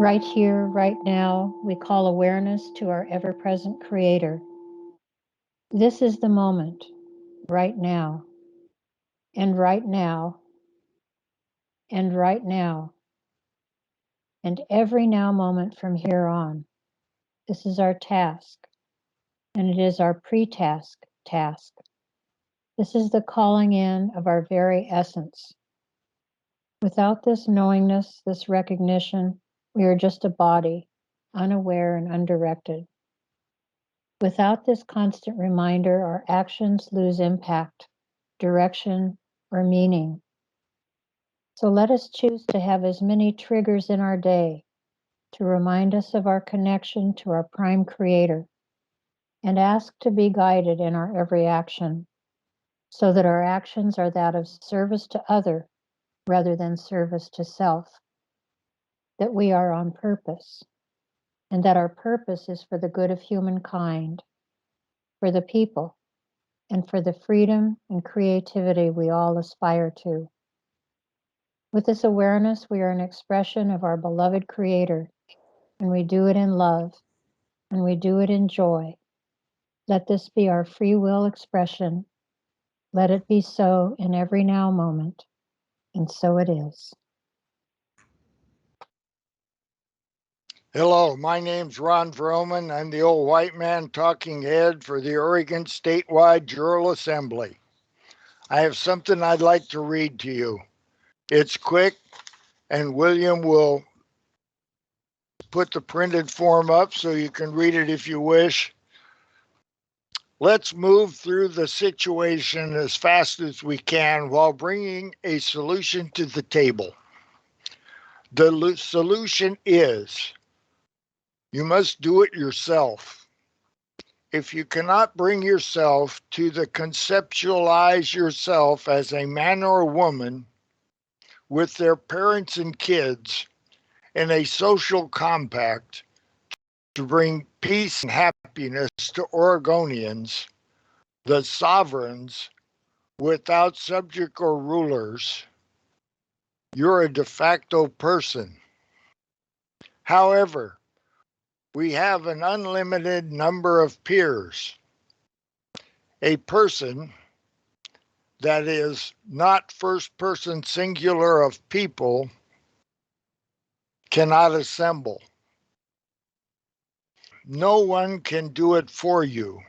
Right here, right now, we call awareness to our ever-present Creator. This is the moment, right now, and right now, and right now, and every now moment from here on. This is our task, and it is our pre-task task. This is the calling in of our very essence. Without this knowingness, this recognition, we are just a body, unaware and undirected. Without this constant reminder, our actions lose impact, direction, or meaning. So let us choose to have as many triggers in our day to remind us of our connection to our prime creator and ask to be guided in our every action so that our actions are that of service to other rather than service to self, that we are on purpose, and that our purpose is for the good of humankind, for the people, and for the freedom and creativity we all aspire to. With this awareness, we are an expression of our beloved Creator, and we do it in love, and we do it in joy. Let this be our free will expression. Let it be so in every now moment, and so it is. Hello, my name's Ron Vroman. I'm the old white man talking head for the Oregon Statewide Jural Assembly. I have something I'd like to read to you. It's quick, and William will put the printed form up so you can read it if you wish. Let's move through the situation as fast as we can while bringing a solution to the table. The solution is you must do it yourself. If you cannot bring yourself to the conceptualize yourself as a man or a woman with their parents and kids in a social compact to bring peace and happiness to Oregonians, the sovereigns, without subject or rulers, you're a de facto person. However, we have an unlimited number of peers. A person that is not first person singular of people cannot assemble. No one can do it for you.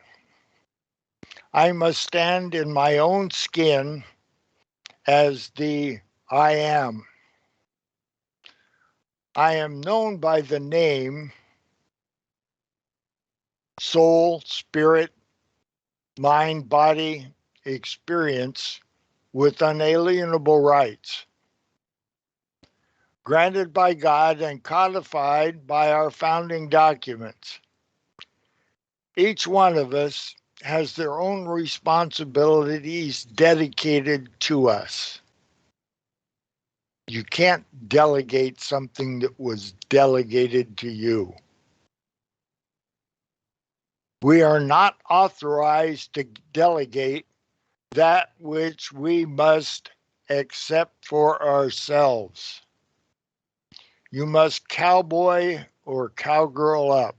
I must stand in my own skin as the I am. I am known by the name, soul, spirit, mind, body, experience with unalienable rights, granted by God and codified by our founding documents. Each one of us has their own responsibilities dedicated to us. You can't delegate something that was delegated to you. We are not authorized to delegate that which we must accept for ourselves. You must cowboy or cowgirl up.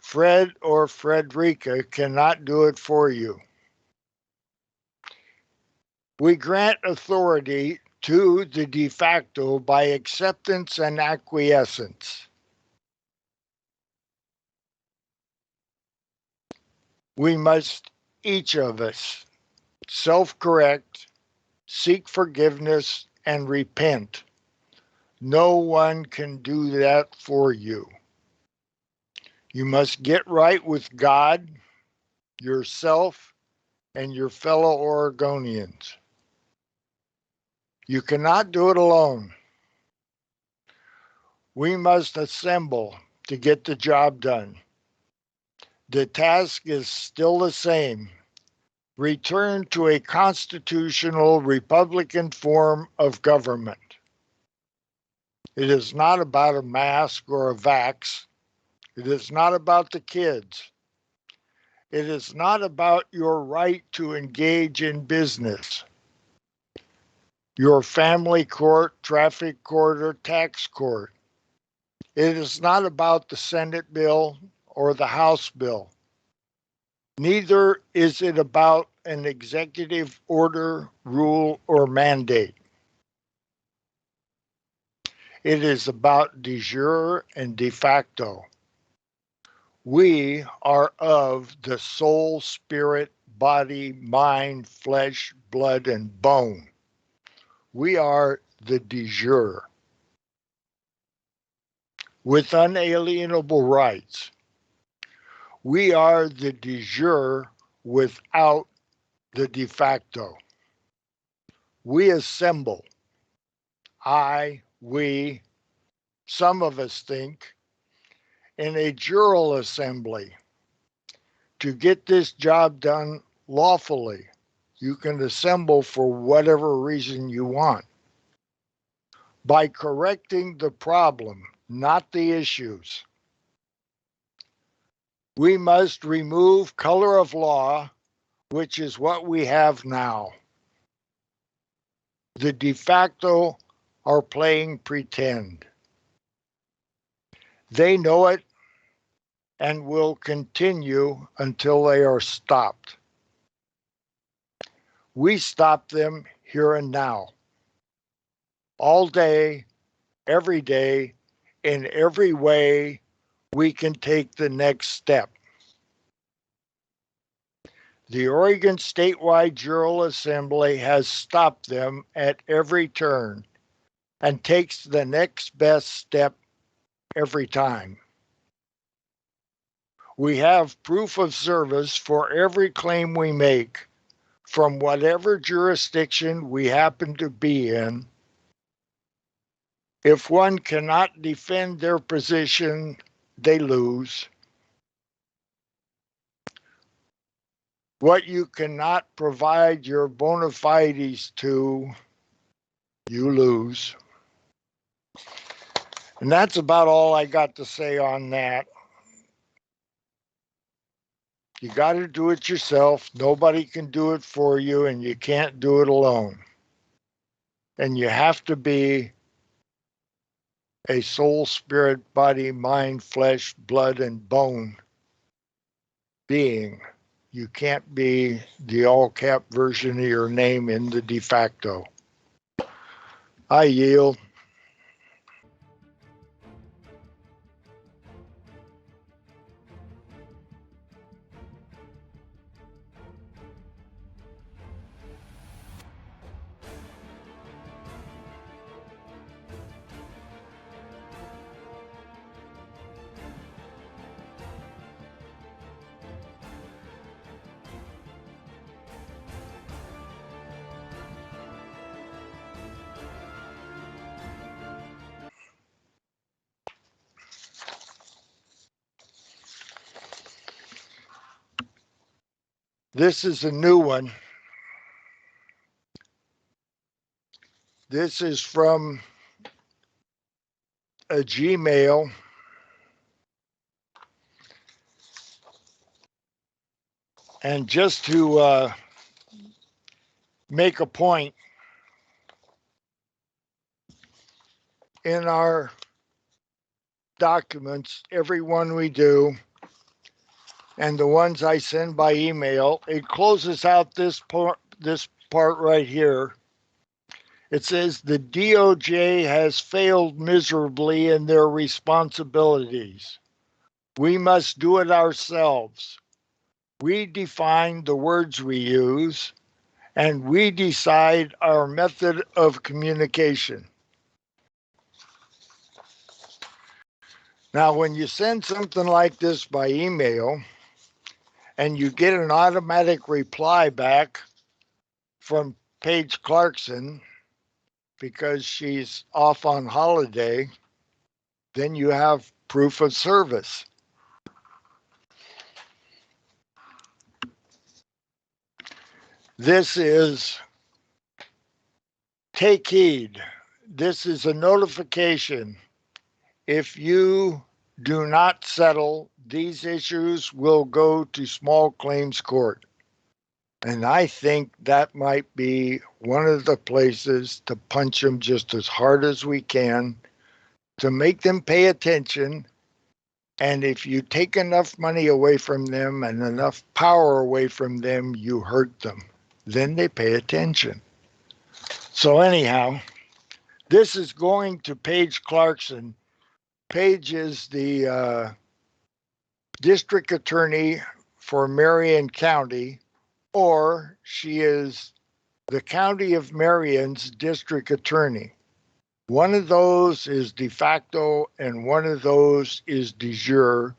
Fred or Frederica cannot do it for you. We grant authority to the de facto by acceptance and acquiescence. We must, each of us, self-correct, seek forgiveness, and repent. No one can do that for you. You must get right with God, yourself, and your fellow Oregonians. You cannot do it alone. We must assemble to get the job done. The task is still the same. Return to a constitutional Republican form of government. It is not about a mask or a vax. It is not about the kids. It is not about your right to engage in business. Your family court, traffic court, or tax court. It is not about the Senate bill or the House bill. Neither is it about an executive order, rule, or mandate. It is about de jure and de facto. We are of the soul, spirit, body, mind, flesh, blood, and bone. We are the de jure with unalienable rights. We are the de jure without the de facto. We assemble. We, some of us think, in a jural assembly to get this job done lawfully. You can assemble for whatever reason you want. By correcting the problem, not the issues. We must remove color of law, which is what we have now. The de facto are playing pretend. They know it and will continue until they are stopped. We stop them here and now, all day, every day, in every way we can take the next step. The Oregon Statewide Jural Assembly has stopped them at every turn and takes the next best step every time. We have proof of service for every claim we make from whatever jurisdiction we happen to be in. If one cannot defend their position, they lose. What you cannot provide your bona fides to, you lose. And that's about all I got to say on that. You got to do it yourself. Nobody can do it for you, and you can't do it alone. And you have to be a soul, spirit, body, mind, flesh, blood, and bone being. You can't be the all cap version of your name in the de facto. I yield. This is a new one. This is from a Gmail. And just to make a point, in our documents, every one we do, and the ones I send by email, it closes out this part right here. It says the DOJ has failed miserably in their responsibilities. We must do it ourselves. We define the words we use, and we decide our method of communication. Now, when you send something like this by email and you get an automatic reply back from Paige Clarkson because she's off on holiday, then you have proof of service. This is, take heed. This is a notification. If you do not settle, these issues will go to small claims court. And I think that might be one of the places to punch them just as hard as we can to make them pay attention. And if you take enough money away from them and enough power away from them, you hurt them. Then they pay attention. So, anyhow, this is going to Paige Clarkson. Paige is the district attorney for Marion County, or she is the County of Marion's district attorney. One of those is de facto and one of those is de jure,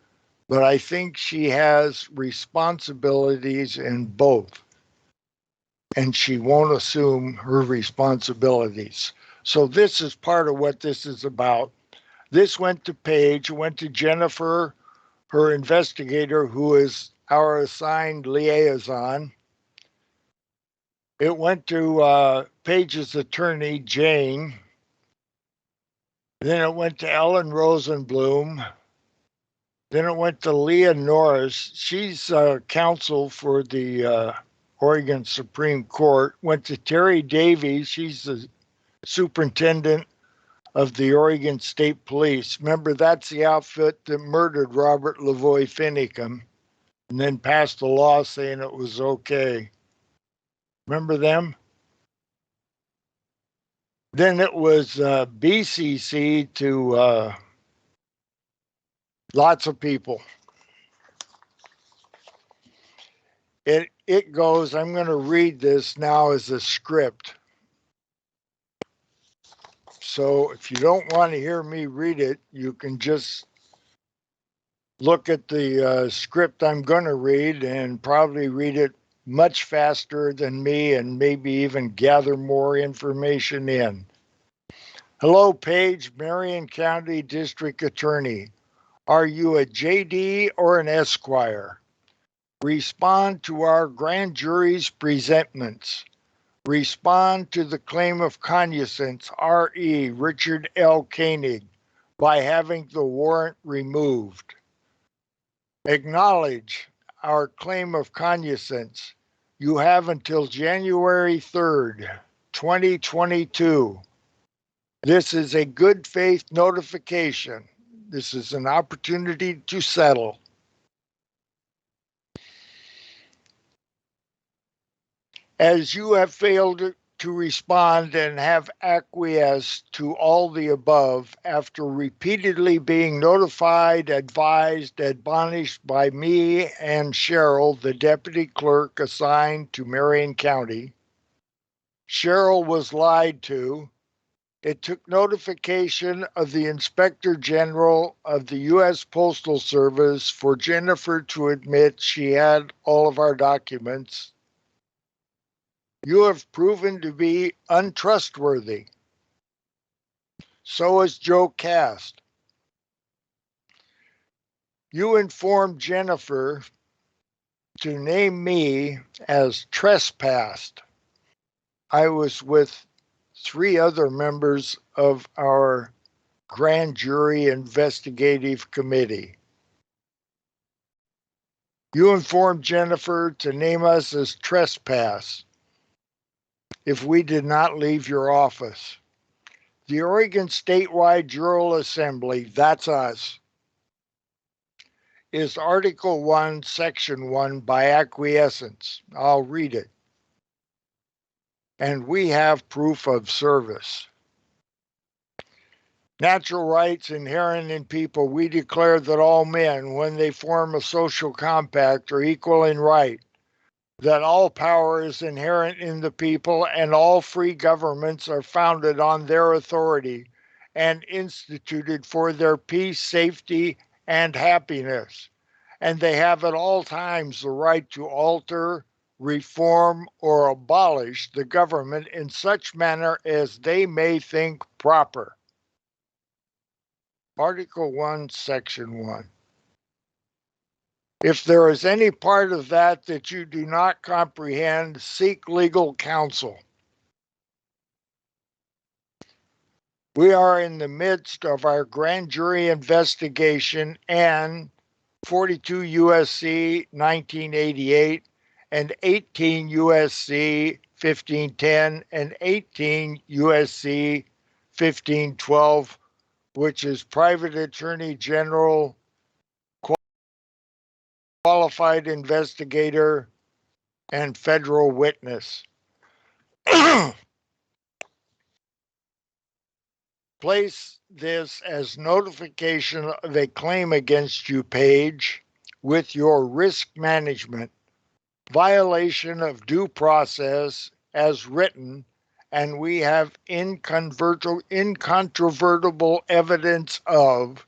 but I think she has responsibilities in both, and she won't assume her responsibilities. So this is part of what this is about. This went to Paige, went to Jennifer, her investigator, who is our assigned liaison. It went to Paige's attorney, Jane. Then it went to Ellen Rosenblum. Then it went to Leah Norris. She's counsel for the Oregon Supreme Court. Went to Terry Davies. She's the superintendent of the Oregon State Police. Remember, that's the outfit that murdered Robert Lavoie Finicum and then passed a law saying it was okay. Remember them? Then it was BCC to lots of people. It goes, I'm going to read this now as a script. So if you don't want to hear me read it, you can just look at the script I'm going to read and probably read it much faster than me and maybe even gather more information in. Hello, Paige, Marion County District Attorney. Are you a JD or an Esquire? Respond to our grand jury's presentments. Respond to the claim of cognisance, R.E. Richard L. Koenig, by having the warrant removed. Acknowledge our claim of cognisance. You have until January 3rd, 2022. This is a good faith notification. This is an opportunity to settle. As you have failed to respond and have acquiesced to all the above after repeatedly being notified, advised, admonished by me and Cheryl, the deputy clerk assigned to Marion County, Cheryl was lied to. It took notification of the Inspector General of the U.S. Postal Service for Jennifer to admit she had all of our documents. You have proven to be untrustworthy. So is Joe Cast. You informed Jennifer to name me as trespassed. I was with 3 other members of our grand jury investigative committee. You informed Jennifer to name us as trespass if we did not leave your office. The Oregon Statewide Jural Assembly, that's us, is Article 1, Section 1 by acquiescence. I'll read it. And we have proof of service. Natural rights inherent in people, we declare that all men, when they form a social compact, are equal in right, that all power is inherent in the people, and all free governments are founded on their authority and instituted for their peace, safety, and happiness. And they have at all times the right to alter, reform, or abolish the government in such manner as they may think proper. Article 1, Section 1. If there is any part of that that you do not comprehend, seek legal counsel. We are in the midst of our grand jury investigation and 42 U.S.C. 1988 and 18 U.S.C. 1510 and 18 U.S.C. 1512 which is private attorney general, qualified investigator, and federal witness. Place this as notification of a claim against you page with your risk management, violation of due process as written, and we have incontrovertible evidence of.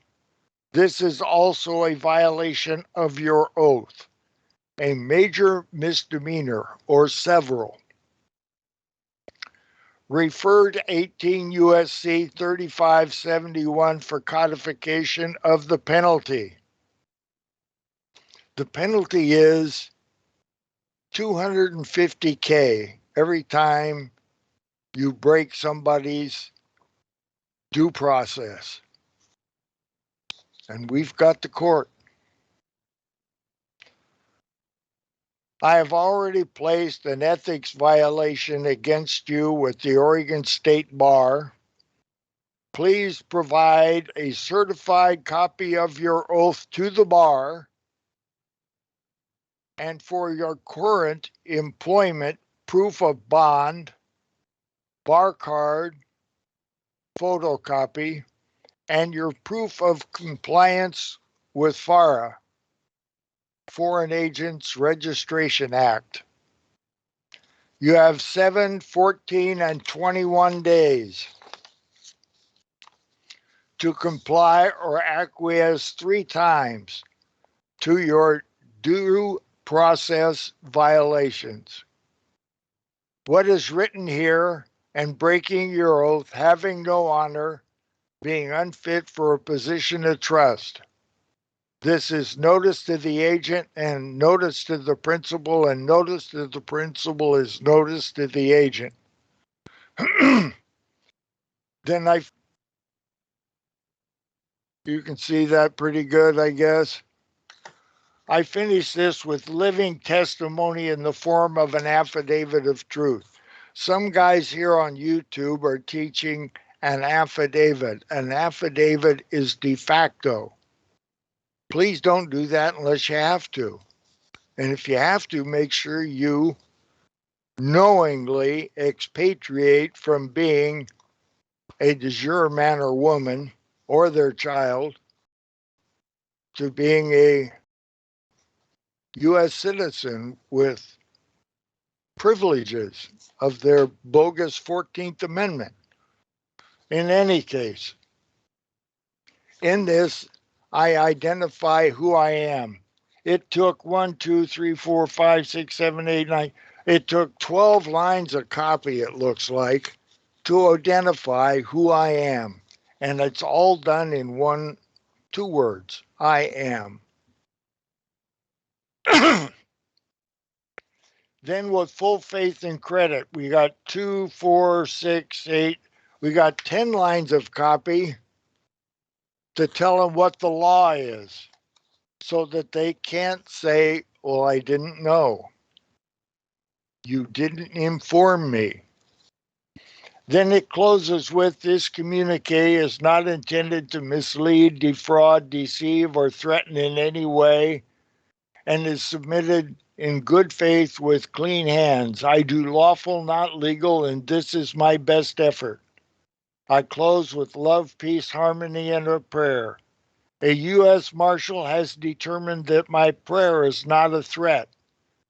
This is also a violation of your oath, a major misdemeanor or several. Refer to 18 U.S.C. 3571 for codification of the penalty. The penalty is $250K every time you break somebody's due process. And we've got the court. I have already placed an ethics violation against you with the Oregon State Bar. Please provide a certified copy of your oath to the bar and for your current employment, proof of bond, bar card, photocopy, and your proof of compliance with FARA, Foreign Agents Registration Act. You have 7, 14, and 21 days to comply or acquiesce 3 times to your due process violations. What is written here and breaking your oath, having no honor, being unfit for a position of trust. This is notice to the agent and notice to the principal, and notice to the principal is notice to the agent. Then you can see that pretty good, I guess. I finish this with living testimony in the form of an affidavit of truth. Some guys here on YouTube are teaching an affidavit. An affidavit is de facto. Please don't do that unless you have to. And if you have to, make sure you knowingly expatriate from being a de jure man or woman or their child to being a U.S. citizen with privileges of their bogus 14th Amendment. In any case, in this, I identify who I am. It took 1, 2, 3, 4, 5, 6, 7, 8, 9. It took 12 lines of copy, it looks like, to identify who I am. And it's all done in 2 words. I am. Then with full faith and credit, we got 2, 4, 6, 8. We got 10 lines of copy to tell them what the law is so that they can't say, well, I didn't know. You didn't inform me. Then it closes with, this communique is not intended to mislead, defraud, deceive, or threaten in any way, and is submitted in good faith with clean hands. I do lawful, not legal, and this is my best effort. I close with love, peace, harmony, and a prayer. A U.S. Marshal has determined that my prayer is not a threat.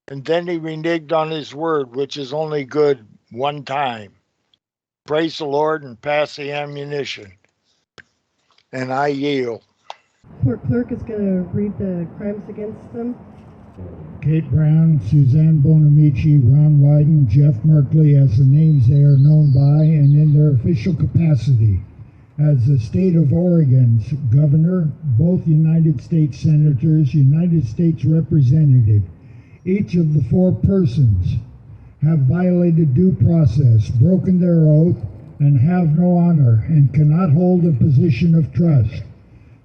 And then he reneged on his word, which is only good one time. Praise the Lord and pass the ammunition. And I yield. Clerk is going to read the crimes against them. Kate Brown, Suzanne Bonamici, Ron Wyden, Jeff Merkley as the names they are known by and in their official capacity as the state of Oregon's governor, both United States senators, United States representative. Each of the 4 persons have violated due process, broken their oath, and have no honor and cannot hold a position of trust.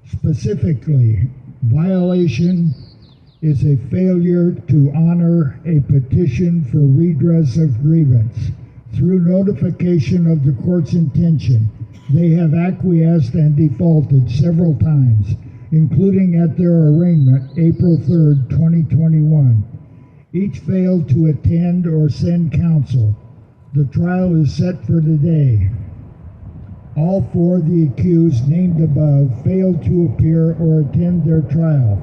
Specifically, violation is a failure to honor a petition for redress of grievance Through notification of the court's intention, they have acquiesced and defaulted several times, including at their arraignment April 3rd, 2021. Each failed to attend or send counsel. The trial is set for today. All four of the accused named above failed to appear or attend their trial.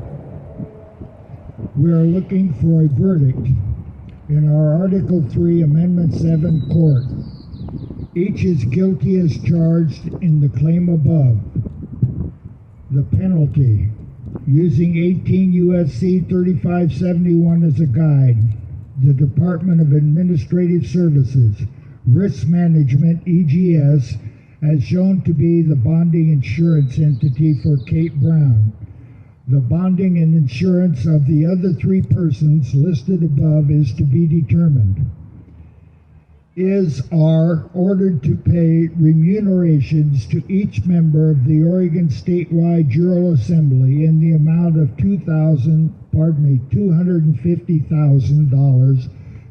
We are looking for a verdict in our Article 3, Amendment 7 court. Each is guilty as charged in the claim above. The penalty, using 18 U.S.C. 3571 as a guide, the Department of Administrative Services, Risk Management, EGS, has shown to be the bonding insurance entity for Kate Brown. The bonding and insurance of the other three persons listed above is to be determined. Are ordered to pay remunerations to each member of the Oregon Statewide Jural Assembly in the amount of $250,000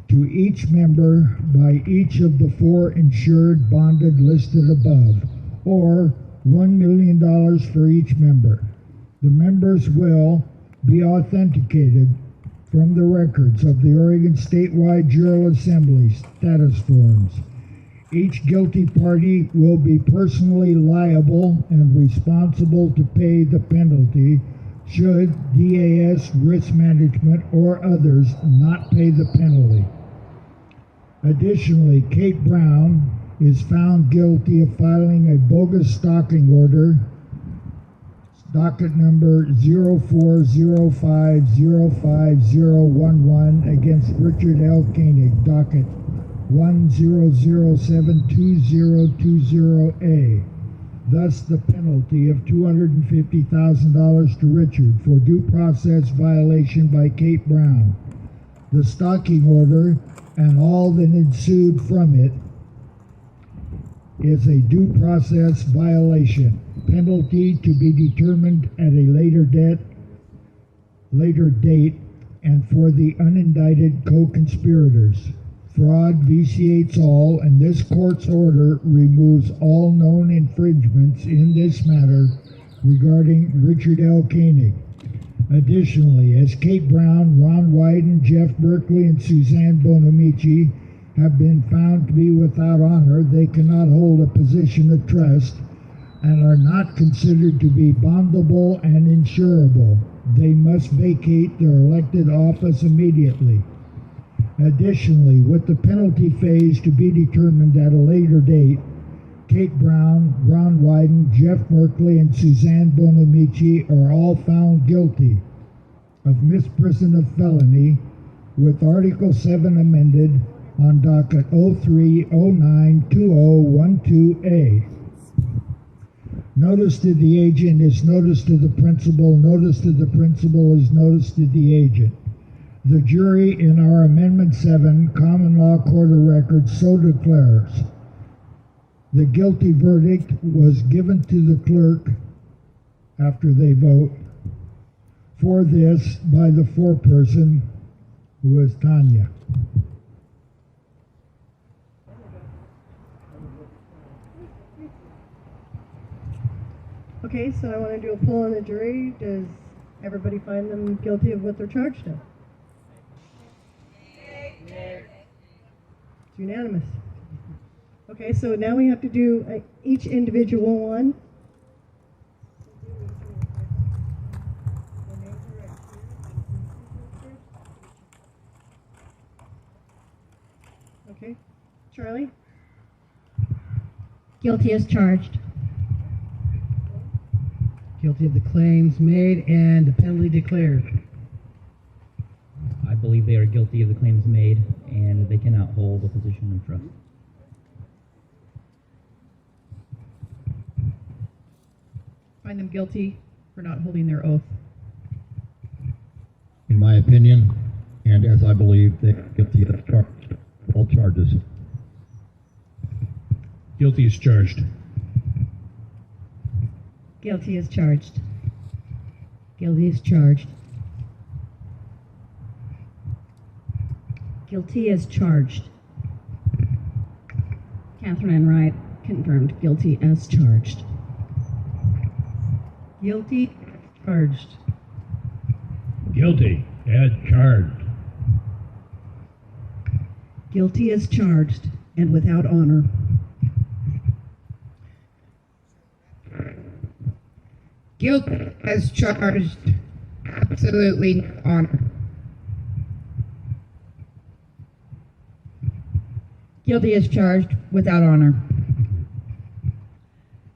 to each member by each of the four insured bonded listed above, or $1 million for each member. The members will be authenticated from the records of the Oregon Statewide Jural Assembly status forms. Each guilty party will be personally liable and responsible to pay the penalty should DAS Risk Management or others not pay the penalty. Additionally, Kate Brown is found guilty of filing a bogus stalking order, docket number 0405050011, against Richard L. Koenig, docket 100722020A. Thus, the penalty of $250,000 to Richard for due process violation by Kate Brown. The stalking order and all that ensued from it is a due process violation. Penalty to be determined at a later date, and for the unindicted co-conspirators. Fraud vitiates all, and this court's order removes all known infringements in this matter regarding Richard L. Koenig. Additionally, as Kate Brown, Ron Wyden, Jeff Berkeley, and Suzanne Bonamici have been found to be without honor, they cannot hold a position of trust and are not considered to be bondable and insurable. They must vacate their elected office immediately. Additionally, with the penalty phase to be determined at a later date, Kate Brown, Ron Wyden, Jeff Merkley, and Suzanne Bonamici are all found guilty of misprision of felony with Article 7 amended on docket 03092012A. Notice to the agent is notice to the principal. Notice to the principal is notice to the agent. The jury in our Amendment 7 Common Law Court of Records so declares. The guilty verdict was given to the clerk after they vote for this by the foreperson, who is Tanya. Okay, so I want to do a poll on the jury. Does everybody find them guilty of what they're charged of? It's unanimous. Okay, so now we have to do each individual one. Okay, Charlie? Guilty as charged. Guilty of the claims made and the penalty declared. I believe they are guilty of the claims made and they cannot hold a position of trust. Find them guilty for not holding their oath. In my opinion, and as I believe, they are guilty of all charges. Guilty as charged. Guilty as charged. Guilty as charged. Guilty as charged. Catherine Wright, confirmed guilty as charged. Guilty, charged. Guilty as charged. Guilty as charged and without honor. Guilty as charged. Absolutely no honor. Guilty as charged without honor.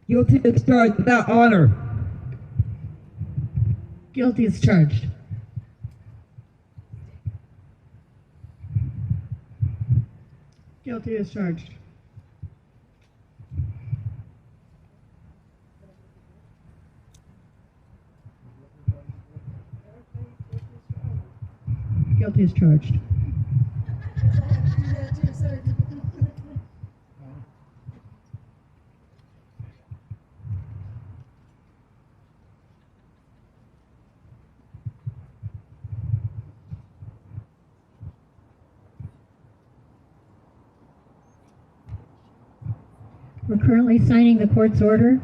Guilty as charged without honor. Guilty as charged. Guilty as charged. Guilty as charged. We're currently signing the court's order.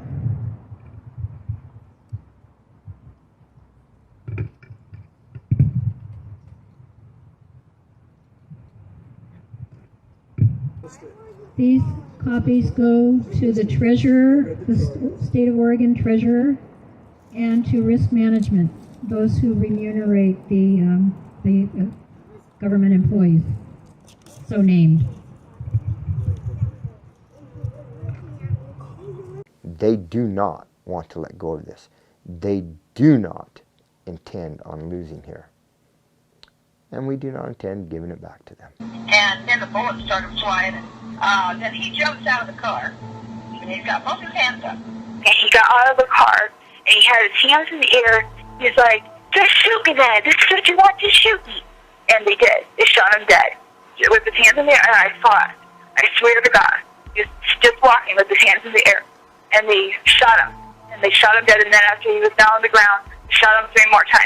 These copies go to the treasurer, the State of Oregon treasurer, and to risk management, those who remunerate the government employees, so named. They do not want to let go of this. They do not intend on losing here. And we do not intend giving it back to them. And then the bullets started flying. Then he jumps out of the car. And he's got both his hands up. And he got out of the car, and he had his hands in the air. He's like, just shoot me then. This is what you want, just shoot me. And they did. They shot him dead. With his hands in the air, and I saw it. I swear to God. He was just walking with his hands in the air. And they shot him. And they shot him dead, and then after he was down on the ground, they shot him 3 more times.